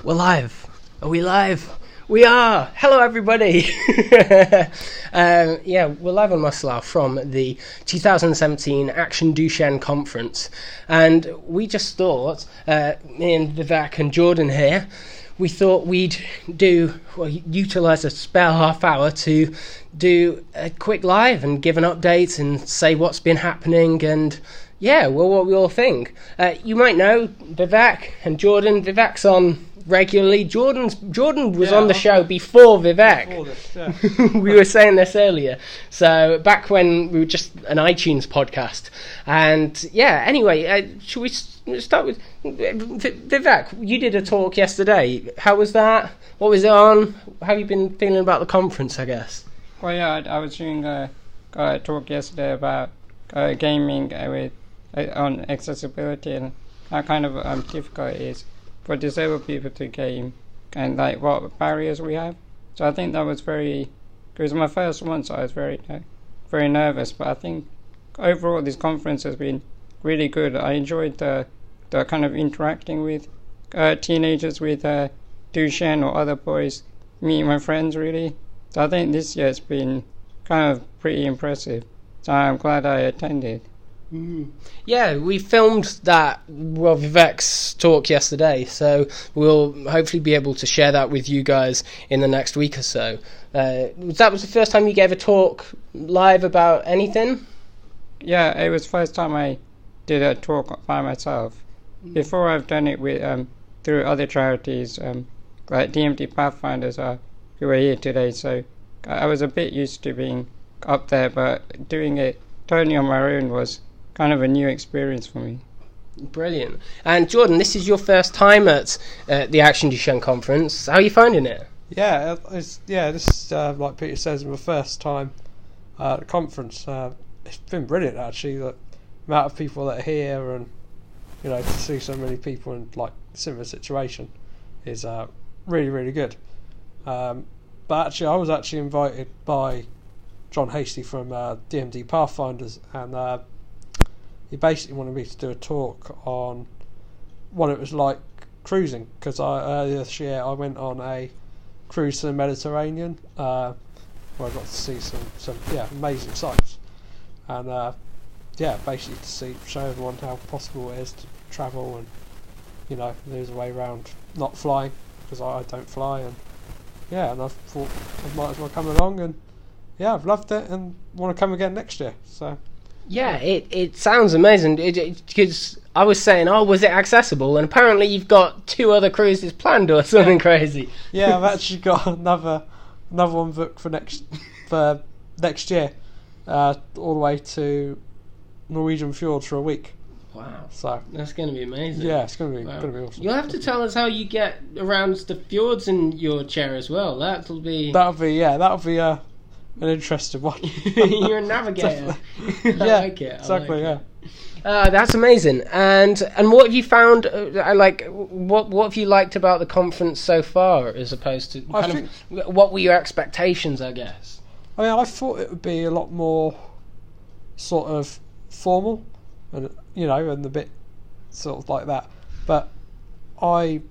We're live. Are we live? We are. Hello, everybody. We're live on Muscle from the 2017 Action Duchenne conference, and we just thought, me and Vivek and Jordan here, we thought we'd utilise a spare half hour to do a quick live and give an update and say what's been happening and what we all think. You might know Vivek and Jordan. Vivek's on regularly. Jordan was on the show before Vivek. Before this, we were saying this earlier. So back when we were just an iTunes podcast. And anyway, should we start with Vivek? You did a talk yesterday. How was that? What was it on? How have you been feeling about the conference, I guess? Well, I was doing a talk yesterday about gaming on accessibility and how kind of difficult it is for disabled people to game and like what barriers we have. So I think that was it was my first one, so I was very nervous, but I think overall this conference has been really good. I enjoyed the kind of interacting with teenagers with Duchenne or other boys, meeting my friends really. So I think this year it's been kind of pretty impressive, so I'm glad I attended. Yeah, we filmed Vivek's talk yesterday, so we'll hopefully be able to share that with you guys in the next week or so. That was the first time you gave a talk live about anything? Yeah, it was the first time I did a talk by myself. Before I've done it with through other charities, like DMD Pathfinders who are here today, so I was a bit used to being up there, but doing it totally on my own was kind of a new experience for me. Brilliant. And Jordan, this is your first time at the Action Duchenne conference. How are you finding it? This is like Peter says, my first time at the conference. It's been brilliant actually. The amount of people that are here and to see so many people in like similar situation is really, really good. But actually, I was actually invited by John Hasty from DMD Pathfinders, and he basically wanted me to do a talk on what it was like cruising, because earlier this year I went on a cruise to the Mediterranean where I got to see some amazing sights, and basically to show everyone how possible it is to travel, and there's a way around not flying, because I don't fly, and I thought I might as well come along, and I've loved it and want to come again next year. So yeah, it sounds amazing. Because I was saying, was it accessible? And apparently you've got 2 other cruises planned or something crazy. Yeah, I've actually got another one booked for next year, all the way to Norwegian fjords for a week. Wow, so that's going to be amazing. Yeah, it's going to be awesome. You'll have to tell us how you get around the fjords in your chair as well. That'll be an interesting one. You're a navigator. I like it. Exactly. That's amazing. And what have you found? What have you liked about the conference so far, as opposed to what were your expectations? I guess. I mean, I thought it would be a lot more sort of formal, and and a bit sort of like that. But I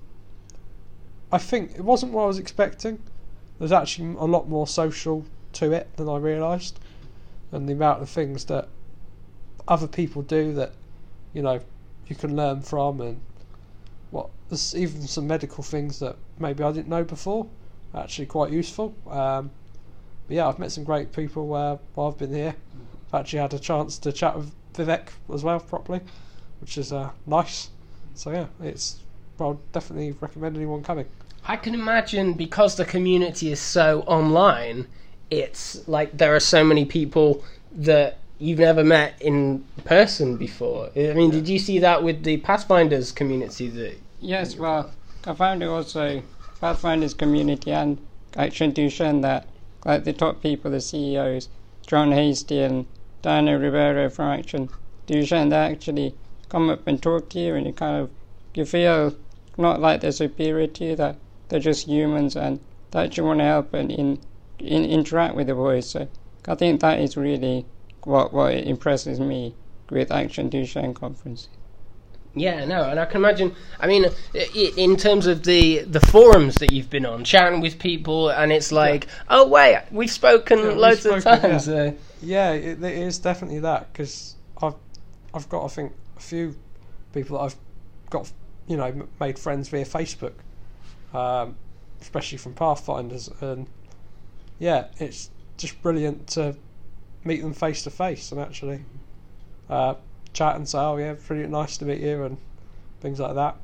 think it wasn't what I was expecting. There's actually a lot more social to it than I realised, and the amount of things that other people do that you can learn from, and there's even some medical things that maybe I didn't know before, actually quite useful. But I've met some great people while I've been here. I've actually had a chance to chat with Vivek as well properly, which is nice. So I'll definitely recommend anyone coming. I can imagine, because the community is so online, it's like there are so many people that you've never met in person before. I mean, did you see that with the Pathfinders community? Yes, well, I found it also Pathfinders community and Action Duchenne that like the top people, the CEOs, John Hasty and Diana Rivera from Action Duchenne, they actually come up and talk to you, and you feel not like they're superior to you, that they're just humans and they actually want to help and interact with the boys. So I think that is really what impresses me with Action Duchenne conference. Yeah, no, and I can imagine. I mean, in terms of the forums that you've been on, chatting with people, and it's like, oh wait, we've spoken loads of times. Yeah, it is definitely that, because I've got, I think, a few people that I've got, made friends via Facebook, especially from Pathfinders, and yeah, it's just brilliant to meet them face to face and actually chat and say, oh yeah, pretty nice to meet you, and things like that.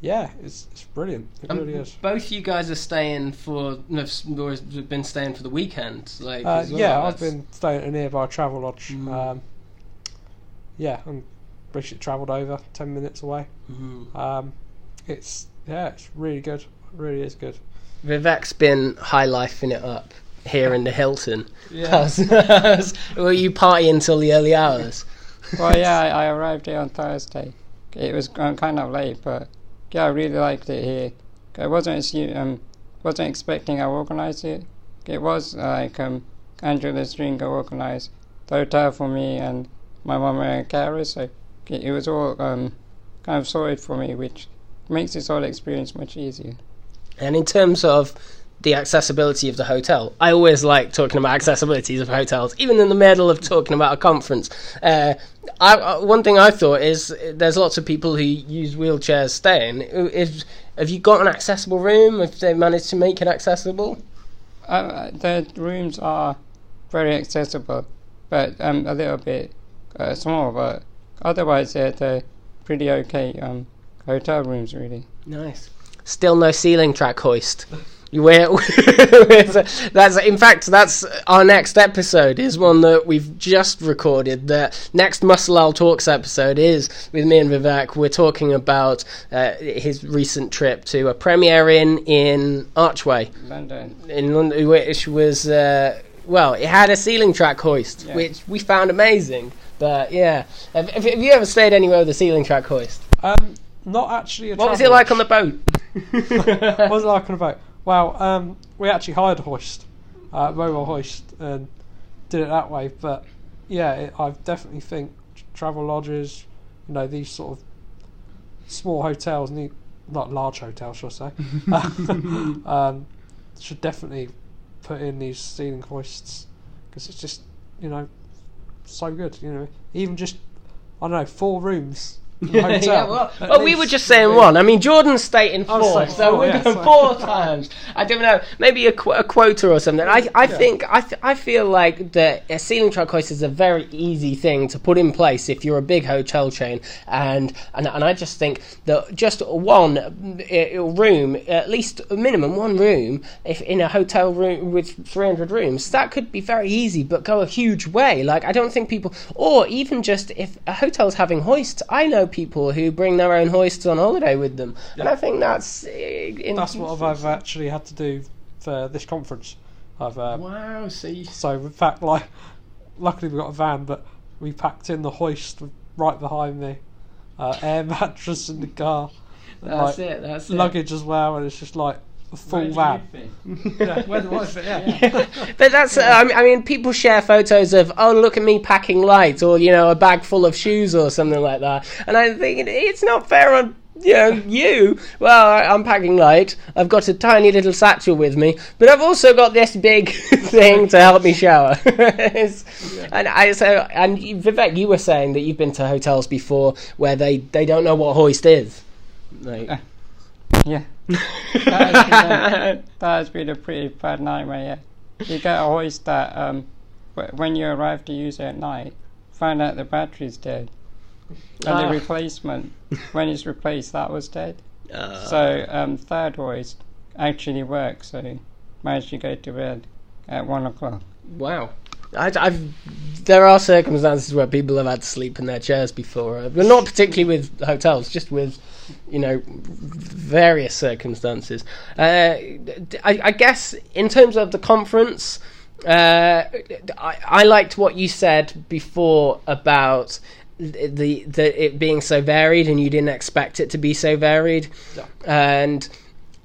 Yeah, it's brilliant. It really is. Both you guys are staying for, or been staying for the weekend, like. Yeah, I've been staying at a nearby travel lodge. Yeah, and basically travelled over 10 minutes away. It's really good. It really is good. Vivek's been high lifing it up here in the Hilton. Yeah. Were you partying until the early hours? Well, yeah, I arrived here on Thursday. It was kind of late, but yeah, I really liked it here. I wasn't expecting I organised it. It was like Angela Stringer organised the hotel for me and my mum and carers, so it was all kind of sorted for me, which makes this whole experience much easier. And in terms of the accessibility of the hotel, I always like talking about accessibilities of hotels, even in the middle of talking about a conference. One thing I thought is there's lots of people who use wheelchairs staying. Have you got an accessible room? Have they managed to make it accessible? The rooms are very accessible, but a little bit small, but otherwise they're pretty okay hotel rooms, really. Nice. Still no ceiling track hoist. That's our next episode, is one that we've just recorded. The next Muscle Owl Talks episode is with me and Vivek. We're talking about his recent trip to a premiere in Archway, London, which was it had a ceiling track hoist, which we found amazing. But yeah, have you ever stayed anywhere with a ceiling track hoist? Not actually. What was it like on the boat? What was it like on the boat? Well, we actually hired a hoist, mobile hoist, and did it that way. But yeah, I definitely think travel lodges, these sort of small hotels need, not large hotels, shall I say, should definitely put in these ceiling hoists, because it's just so good. Even just 4 rooms. Well, we were just saying one. I mean, Jordan's stating 4, so we're going 4 times. I don't know, maybe a quota or something. I feel like that a ceiling track hoist is a very easy thing to put in place if you're a big hotel chain, and I just think that just one room, at least a minimum one room, if in a hotel room with 300 rooms, that could be very easy, but go a huge way. Like, I don't think people, or even just if a hotel's having hoists, I know people who bring their own hoists on holiday with them, and I think that's what I've actually had to do for this conference. Wow, so in fact, luckily we got a van, but we packed in the hoist right behind the air mattress in the car. That's it. Luggage as well, and it's just like a full van. Where do I fit? Yeah. But that's, I mean, people share photos of, oh, look at me packing light, or, a bag full of shoes or something like that. And I think it's not fair on, you. Well, I'm packing light. I've got a tiny little satchel with me, but I've also got this big thing to help me shower. And Vivek, you were saying that you've been to hotels before where they don't know what hoist is. Yeah. That has been a pretty bad nightmare. Yeah, you get a hoist that when you arrive to use it at night, find out the battery's dead, and the replacement, when it's replaced, that was dead. So third hoist actually works, so managed to go to bed at 1 o'clock. Wow. There are circumstances where people have had to sleep in their chairs before, but not particularly with hotels, just with various circumstances. I guess in terms of the conference, I liked what you said before about the it being so varied, and you didn't expect it to be so varied. And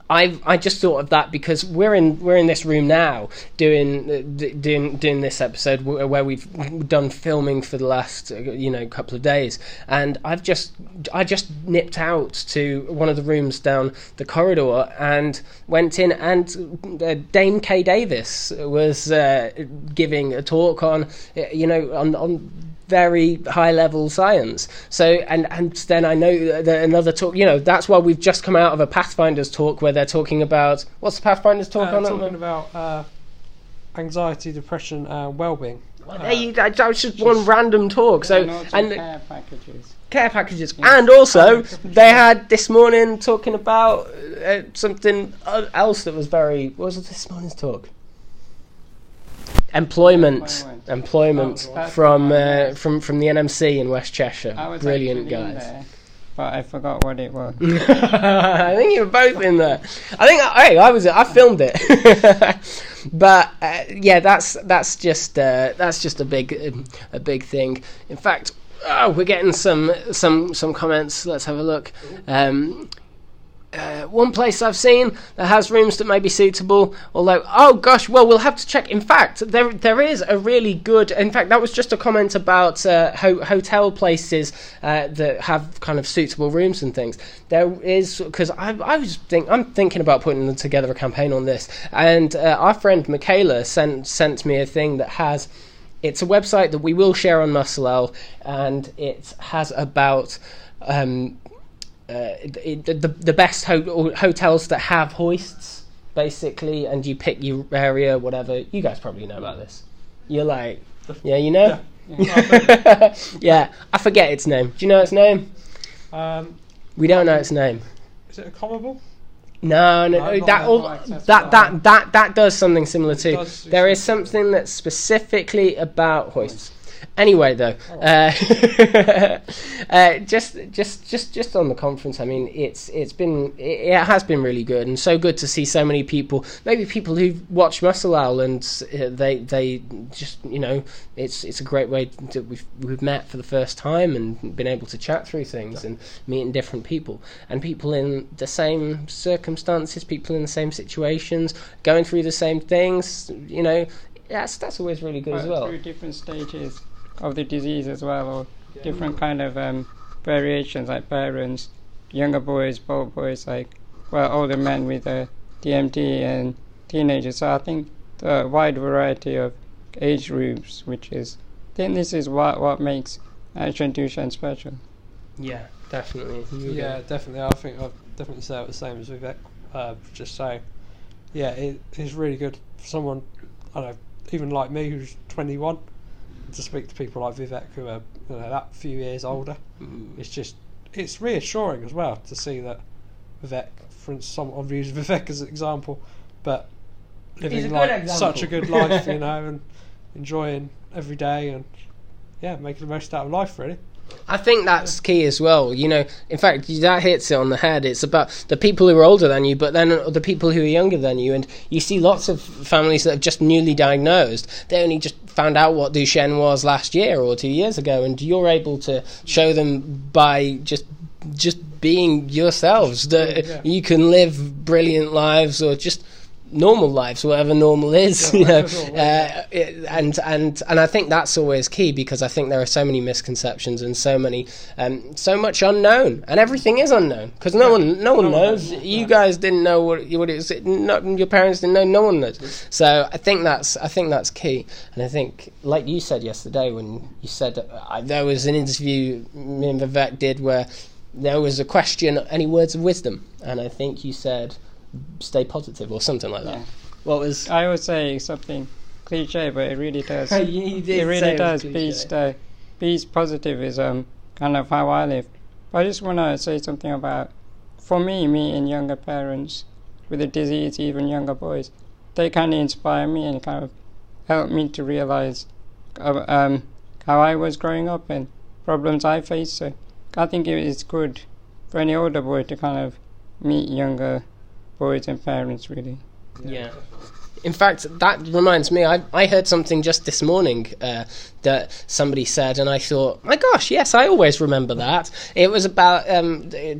I just thought of that because we're in this room now doing this episode where we've done filming for the last couple of days, and I just nipped out to one of the rooms down the corridor and went in, and Dame Kay Davis was giving a talk on on very high level science. So and then I know that another talk, that's why we've just come out of a Pathfinders talk where they're talking about, what's the Pathfinders talk on? Talking about anxiety, depression, and well-being. Well, that was just one random talk. So and care packages, yeah. And also they had this morning talking about something else that was very. What was this morning's talk? Employment from the NMC in West Cheshire. Brilliant guys. There, but I forgot what it was. I think you were both in there. I filmed it. But that's just a big thing. In fact, we're getting some comments. Let's have a look. One place I've seen that has rooms that may be suitable, although, we'll have to check. In fact, there is a really good, in fact, that was just a comment about hotel places that have kind of suitable rooms and things. There is, because I'm thinking about putting together a campaign on this, and our friend Michaela sent me a thing that has, it's a website that we will share on Muscle, and it has about the best hotels that have hoists, basically, and you pick your area, whatever. You guys probably know about this. You're like, yeah, you know? Yeah. Yeah, I forget its name. Do you know its name? We don't know its name. Is it a Commable? No, that does something similar too. There is something that's specifically about hoists. Anyway, though, just on the conference, I mean, it has been really good, and so good to see so many people. Maybe people who've watched Muscle Owl, and they just, it's a great way that we've met for the first time and been able to chat through things and meeting different people, and people in the same circumstances, people in the same situations, going through the same things. That's always really good as well. Through different stages of the disease as well, or different kind of variations, like parents, younger boys, old boys, older men with DMD and teenagers. So I think the wide variety of age groups, I think this is what makes Action Duchenne special. Yeah, definitely. Yeah, definitely. I think I've definitely said the same as Vivek. Just saying, yeah, it is really good for someone, I don't know, even like me who's 21, to speak to people like Vivek who are that few years older. It's reassuring as well to see that Vivek, for instance, I've used Vivek as an example, but living such a good life, and enjoying every day, and making the most out of life, really. I think that's key as well. In fact, that hits it on the head. It's about the people who are older than you, but then the people who are younger than you. And you see lots of families that have just newly diagnosed. They only just found out what Duchenne was last year or 2 years ago, and you're able to show them by just being yourselves that you can live brilliant lives, or just normal lives, whatever normal is, and I think that's always key, because I think there are so many misconceptions and so much unknown, and everything is unknown because no one knows. You guys didn't know what it was. Your parents didn't know. No one knows. So I think that's key. And I think, like you said yesterday when you said there was an interview me and Vivek did where there was a question, any words of wisdom, and I think you said, stay positive or something like that. What was? I would say something cliche, but it really does. It really does. Be positive is kind of how I live. But I just want to say something about, for me and younger parents with the disease, even younger boys, they kind of inspire me and kind of help me to realize how I was growing up and problems I faced. So I think it's good for any older boy to kind of meet younger boys and parents, really. Yeah. In fact, that reminds me, I heard something just this morning that somebody said, and I thought, my gosh, yes, I always remember that. It was about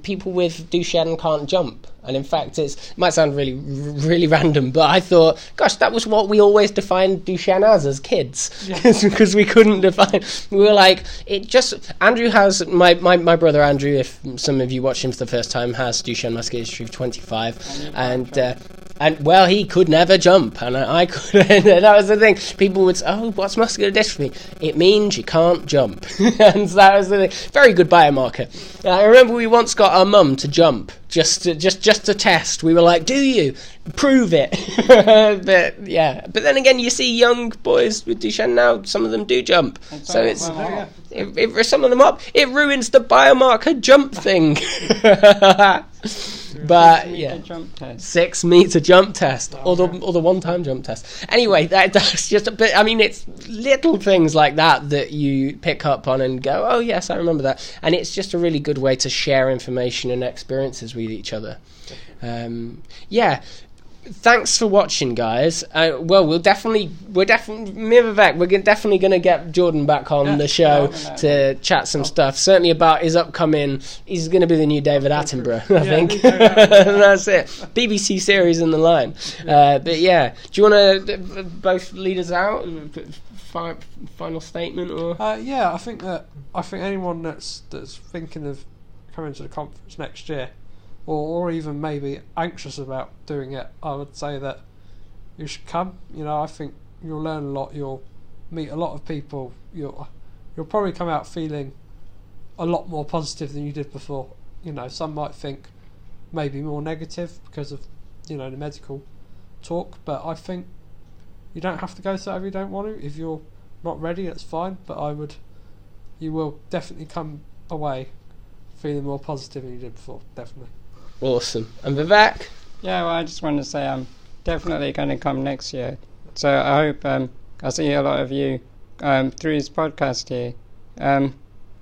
people with Duchenne can't jump. And in fact, it might sound really, really random, but I thought, gosh, that was what we always defined Duchenne as kids, because we couldn't define. We were like, it just. Andrew has my brother Andrew. If some of you watch him for the first time, has Duchenne muscular dystrophy 25, and well, he could never jump, and I could. And that was the thing. People would say, "Oh, what's muscular dystrophy?" It means you can't jump, and so that was the thing. Very good biomarker. I remember we once got our mum to jump just to test. We were like, "Do you prove it?" But yeah. But then again, you see young boys with Duchenne now. Some of them do jump, so it's it some of them up. It ruins the biomarker jump thing. But yeah, 6 meter jump test, or the 1-time jump test. Anyway, that's just a bit. I mean, it's little things like that you pick up on and go, "Oh yes, I remember that." And it's just a really good way to share information and experiences with each other. Yeah. Thanks for watching, guys. Well, we're definitely me and Vivek, we're definitely going to get Jordan back on the show to chat some stuff. Certainly about his upcoming. He's going to be the new David Attenborough, I think. That's it. BBC series in the line. But yeah, do you want to both lead us out? Final statement, or? Yeah, I think anyone that's thinking of coming to the conference next year, or even maybe anxious about doing it, I would say that you should come. You know, I think you'll learn a lot. You'll meet a lot of people. You'll probably come out feeling a lot more positive than you did before. You know, some might think maybe more negative because of the medical talk, but I think you don't have to go to that if you don't want to. If you're not ready, that's fine. But you will definitely come away feeling more positive than you did before. Definitely. Awesome. And Vivek? Yeah, well, I just want to say I'm definitely going to come next year. So I hope I see a lot of you through this podcast here.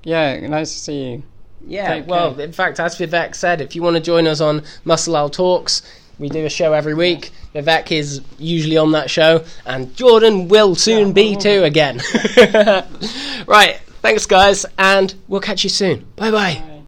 Yeah, nice to see you. Yeah, well, in fact, as Vivek said, if you want to join us on Muscle Owl Talks, we do a show every week. Vivek is usually on that show, and Jordan will soon be too again. Right, thanks guys, and we'll catch you soon. Bye-bye.